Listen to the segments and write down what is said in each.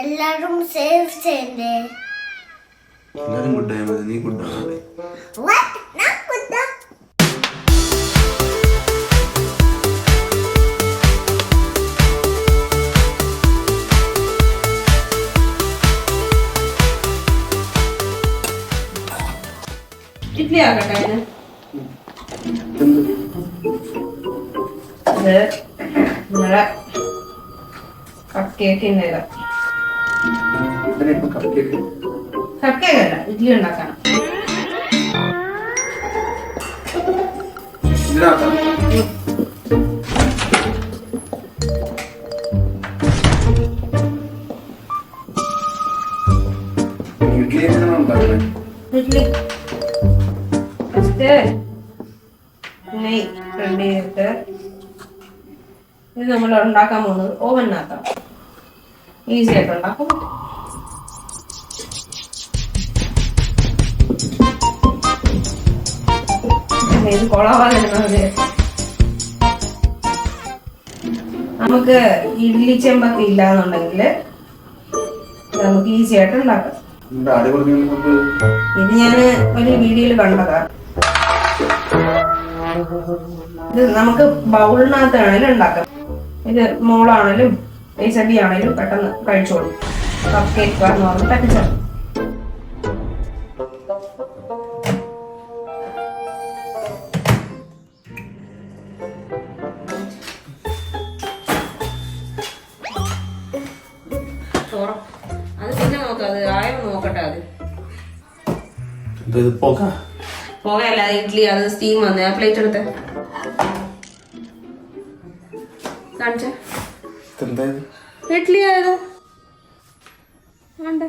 എല്ലാരും സേവ് ചെയ്യണ്ടേ? എല്ലാരും ഗുഡായ മതി, നീ ഗുഡാവേ. ഇഡ്ഡലി ആക്കട്ടെ അതിന്. ഇത് നമ്മളെ കപ്പ് കേക്കിൻ്റെ കപ്പ് കേക്കല്ല, ഇഡ്ഡലി ഉണ്ടാക്കണം. ഇഡ്ഡലി ഫസ്റ്റ് നെയ്യ് സ്പ്രെഡ് ചെയ്തിട്ട് ഇത് നമ്മൾ ഉണ്ടാക്കാൻ പോകുന്നത് ഓവനിനകത്താണ്. ഈസി ആയിട്ട് ഉണ്ടാക്കും. ഇത് കൊളവാകുന്നത് നമുക്ക് ഇഡ്ഡലി ചെമ്പൊക്കെ ഇല്ലാന്നുണ്ടെങ്കിൽ നമുക്ക് ഈസി ആയിട്ട് ഉണ്ടാക്കാം. ഇത് ഞാൻ ഒരു വീഡിയോയിൽ കണ്ടതാണ്. ഇത് നമുക്ക് ബൗളിനകത്താണേലും ഉണ്ടാക്കാം. ഇത് മോളാണേലും ഏച്ചടി ആണേലും പെട്ടെന്ന് കഴിച്ചോളും. കപ്പ് കേക്ക് എന്ന് പറഞ്ഞ് പറ്റിച്ചോ. അത് പിന്നെ നോക്കാം, അത് ആയോ നോക്കട്ടെ. അത് പോകയല്ല, ഇഡ്ഡലി അത് സ്റ്റീം വന്നേ. ആ പ്ലേറ്റ് എടുത്ത് കാണിച്ച ഇഡ്ഡലി ആയത് വേണ്ടേ?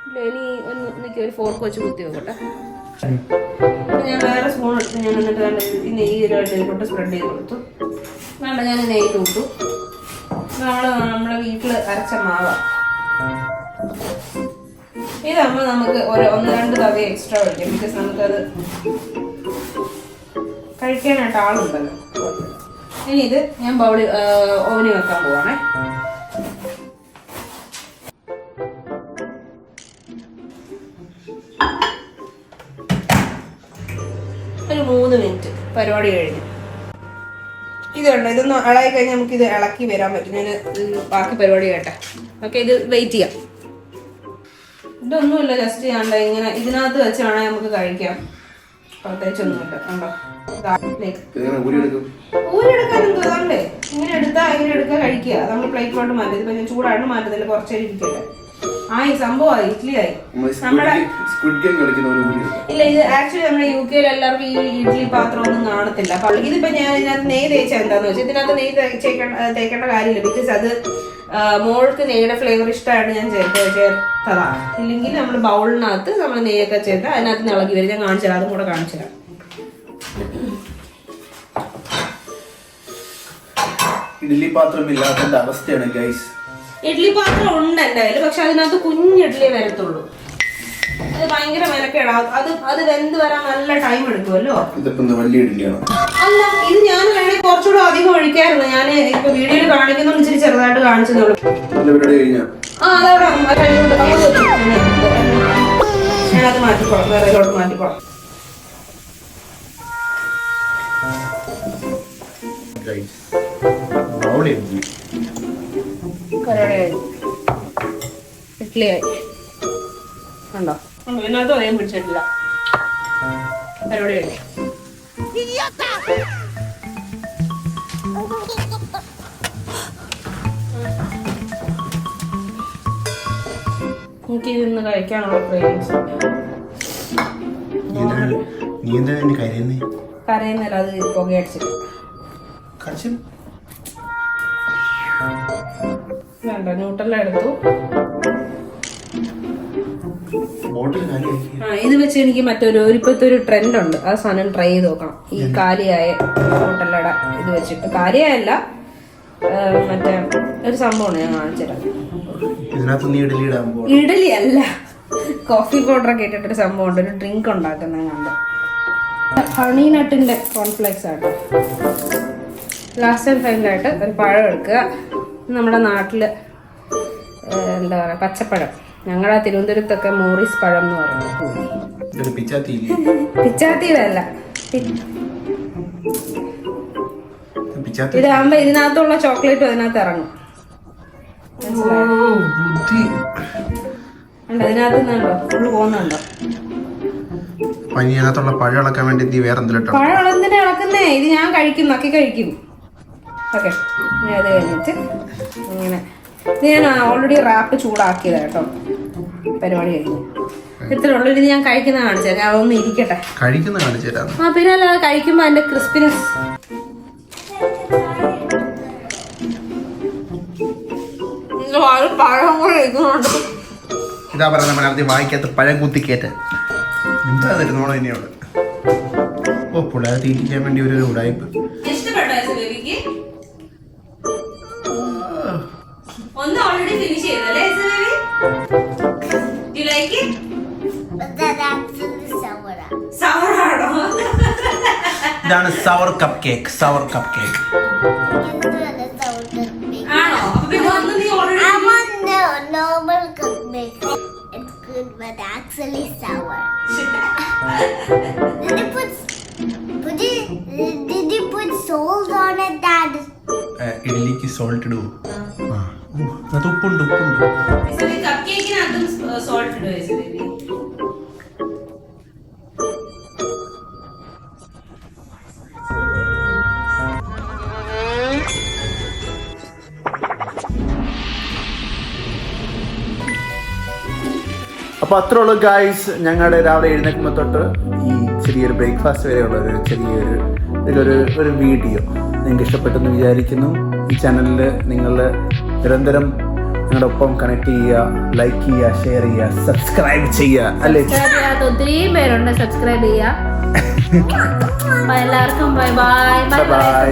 ഇല്ല, ഇനി ഒന്ന് എനിക്ക് ഒരു ഫോർക്ക് വെച്ച് കുത്തി നോക്കട്ടെ. ഞാൻ വേറെ സ്പൂൺ എടുത്ത് ഞാൻ എന്നിട്ട് വേണ്ട ഈ നെയ്യിലോട്ട് സ്പ്രെഡ് ചെയ്ത് കൊടുത്തു. വേണ്ട, ഞാൻ നെയ്യ് ഇട്ടു. നമ്മളെ വീട്ടിൽ അരച്ച മാവ. ഇതാകുമ്പോൾ നമുക്ക് ഒന്ന് രണ്ട് തവി എക്സ്ട്രാ കഴിക്കാം. ബിക്കോസ് നമുക്കത് കഴിക്കാനായിട്ട് ആളുണ്ടല്ലോ. ഇനി ഇത് ഞാൻ ഓവനിൽ വെക്കാൻ പോവാണേ. ഒരു 3 മിനിറ്റ് പരിപാടി കഴിഞ്ഞു. ഇതുണ്ട്, ഇതൊന്ന് ഇളകി കഴിഞ്ഞാൽ നമുക്കിത് ഇളക്കി വരാൻ പറ്റും. ഞാൻ ബാക്കി പരിപാടി കേട്ടെ. ഓക്കെ, ഇത് വെയിറ്റ് ചെയ്യാം. ഇതൊന്നുമില്ല, ജസ്റ്റ് ചെയ്യണ്ട. ഇങ്ങനെ ഇതിനകത്ത് വെച്ച് വേണമെങ്കിൽ നമുക്ക് കഴിക്കാം. പ്രത്യേകിച്ചൊന്നുമില്ല. കണ്ടോ, ഊരെടുക്കാൻ എന്തോ അതല്ലേ. ഇങ്ങനെ എടുക്കുക കഴിക്കുക. നമ്മൾ പ്ലേറ്റിലോട്ട് മാറ്റി. ഇപ്പൊ ഞാൻ ചൂടായിട്ട് മാറ്റുന്നില്ല, കുറച്ചേരി ഇരിക്കട്ടെ. ഈ സംഭവമായി ഇഡ്ഡലി ആയി നമ്മുടെ. ഇല്ല, ഇത് ആക്ച്വലി നമ്മുടെ UK എല്ലാവർക്കും ഈ ഇഡ്ഡലി പാത്രം ഒന്നും കാണത്തില്ല. അപ്പൊ ഇതിപ്പോ ഞാൻ ഇതിനകത്ത് നെയ്യ് തേച്ചാൽ എന്താന്ന് വെച്ചാൽ ഇതിനകത്ത് നെയ്യ് തേക്കേണ്ട കാര്യമില്ല. ബിക്കോസ് അത് മോൾക്ക് നെയ്യുടെ ഫ്ലേവർ ഇഷ്ടമായിട്ട് ഞാൻ ചേർത്തതാ. ഇല്ലെങ്കിൽ നമ്മൾ ബൗളിനകത്ത് നമ്മൾ നെയ്യൊക്കെ ചേർത്ത് അതിനകത്ത് ഇളകി വരും. ഞാൻ കാണിച്ചു തരാം, അതും കൂടെ കാണിച്ചു തരാം. ഇഡ്ഡലി പാത്രം ഇല്ലാത്തതിന്റെ അവസ്ഥയാണ് ഗൈസ്. ഇഡ്ഡലി പാത്രം ഉണ്ട് എൻ്റെ കയ്യിൽ, പക്ഷെ അതിനകത്ത് കുഞ്ഞ് ഇഡ്ഡലി വരത്തുള്ളൂ. അത് ഭയങ്കര മെനക്കേടാ. അത് വെന്ത് വരാൻ നല്ല ടൈം എടുക്കുമല്ലോ. വലിയ ഇഡ്ഡലിയാണോ? അല്ല, ഇത് ഞാൻ വേണമെങ്കിൽ കുറച്ചുകൂടെ അധികം ഒഴിക്കായിരുന്നു. ഞാൻ ഇപ്പൊ വീഡിയോയിൽ കാണിക്കുന്ന ഇച്ചിരി ചെറുതായിട്ട് കാണിച്ചതേ ഉള്ളൂ. അതവിടെ ഞാനത് മാറ്റിക്കോളാം, വേറെയിലോട്ട് മാറ്റിക്കോളാം. ഇഡ്ഡലിയായി കണ്ടോ? ഇതിനകത്ത് ഒരേം പിടിച്ചിട്ടില്ല. പരിപാടി കഴിഞ്ഞു. എനിക്ക് ഇന്ന് കഴിക്കാനുള്ള ക്രേവിങ്സ്. കരയുന്നില്ല, അത് പുകയടിച്ചിട്ട് വേണ്ട. ന്യൂട്രല്ല എടുത്തു. ഇത് വെച്ച് എനിക്ക് ഇപ്പോഴത്തെ ഒരു ട്രെൻഡ് ഉണ്ട്. ആ സാധനം ട്രൈ ചെയ്ത് നോക്കണം. ഈ കാലിയായ ഹോട്ടലയുടെ ഇത് വെച്ചിട്ട്. കാലിയായല്ല, മറ്റേ ഒരു സംഭവമാണ് ഞാൻ കാണിച്ചുതരാം. ഇഡലി അല്ല, കോഫി പൗഡറൊക്കെ ഇട്ടിട്ടൊരു സംഭവം ഉണ്ട്. ഒരു ഡ്രിങ്ക് ഉണ്ടാക്കുന്ന കണ്ട് ഹണി നട്ടിൻ്റെ കോൺഫ്ലെക്സ് ആട്ടോ. ലാസ്റ്റ് ആൻഡ് ഫൈനലായിട്ട് ഒരു പഴം എടുക്കുക. നമ്മുടെ നാട്ടിൽ എന്താ പറയുക, പച്ചപ്പഴം. ഞങ്ങളുടെ തിരുവനന്തപുരത്തൊക്കെ മോറിസ് പഴം എന്ന് പറയുന്നത്. പിച്ചാത്തിയിലല്ല, ഇതാകുമ്പോ ഇതിനകത്തുള്ള ചോക്ലേറ്റും അതിനകത്ത് ഇറങ്ങും. അതിനകത്ത് നിന്നുണ്ടോ ഫുള്ള് പോകുന്നുണ്ടോ? അതിനകത്തുള്ള പഴം ഇളക്കാൻ വേണ്ടി വേറെ എന്തെങ്കിലും പഴം എന്തിനാ ഇളക്കുന്നേ? ഇത് ഞാൻ കഴിക്കും, നക്കി കഴിക്കും. ഓക്കെ, അത് കഴിഞ്ഞിട്ട് ഇങ്ങനെ ഇത് ഞാൻ ഓൾറെഡി റാപ്പ് ചൂടാക്കിയതാ കേട്ടോ. പരിപാടി കഴിഞ്ഞു. ഇത്ര ഉള്ളൂ. ഇത് ഞാൻ കഴിക്കുന്ന കാണിച്ചു തരാം. അതൊന്ന് ഇരിക്കട്ടെ. കഴിക്കുന്ന കാണിച്ചു തരാം. ആ പിന്നെ അല്ലാതെ കഴിക്കുമ്പോ അതിന്റെ ക്രിസ്പിനെസ്. പഴം കൂടെ ഇരിക്കുന്നുണ്ട്. ഇതാ പറഞ്ഞ നമ്മൾ വായിക്കാത്ത പഴം കുത്തിക്കേറ്റ് എന്താ തരുന്നോളൂ ഇനിയോട്. ഓ പിള്ളേരെ തീറ്റിക്കാൻ വേണ്ടി ഒരു ഉടായ്പ്. ഒന്ന് ഓൾറെഡി ഫിനിഷ് ചെയ്തല്ലേ baby? Do you like it? But that actually sour. സവർ ആണോ? ഇതാണ് സവർ കപ്പ് കേക്ക്. സവർ കപ്പ് കേക്ക് ആണോ? പിന്നെ ഒന്ന് നീ already I want the normal cupcake. It's good, but actually sour. Did you put salt on it, Dad? ഇഡ്ഡലിക്ക് salt ഇടുവോ? അത് ഉപ്പുണ്ട്. കപ്പ് കേക്കിനകത്തും സോൾട്ട് ഇടുവോ ബേബി? അപ്പോൾ അത്രേ ഉള്ളൂ ഗായ്സ്. ഞങ്ങളുടെ രാവിലെ എഴുന്നേൽക്കുമ്പോൾ തൊട്ട് ഈ ചെറിയൊരു ബ്രേക്ക്ഫാസ്റ്റ് വരെയുള്ള ഒരു ചെറിയൊരു ഒരു വീഡിയോ നിങ്ങൾക്ക് ഇഷ്ടപ്പെട്ടെന്ന് വിചാരിക്കുന്നു. ഈ ചാനലിൽ നിങ്ങൾ നിരന്തരം ഞങ്ങളുടെ ഒപ്പം കണക്ട് ചെയ്യുക, ലൈക്ക് ചെയ്യുക, ഷെയർ ചെയ്യുക, സബ്സ്ക്രൈബ് ചെയ്യുക. അല്ലേ? ഒത്തിരി പേരുണ്ട്, സബ്സ്ക്രൈബ് ചെയ്യുക. എല്ലാവർക്കും ബൈ ബൈ. ബൈ.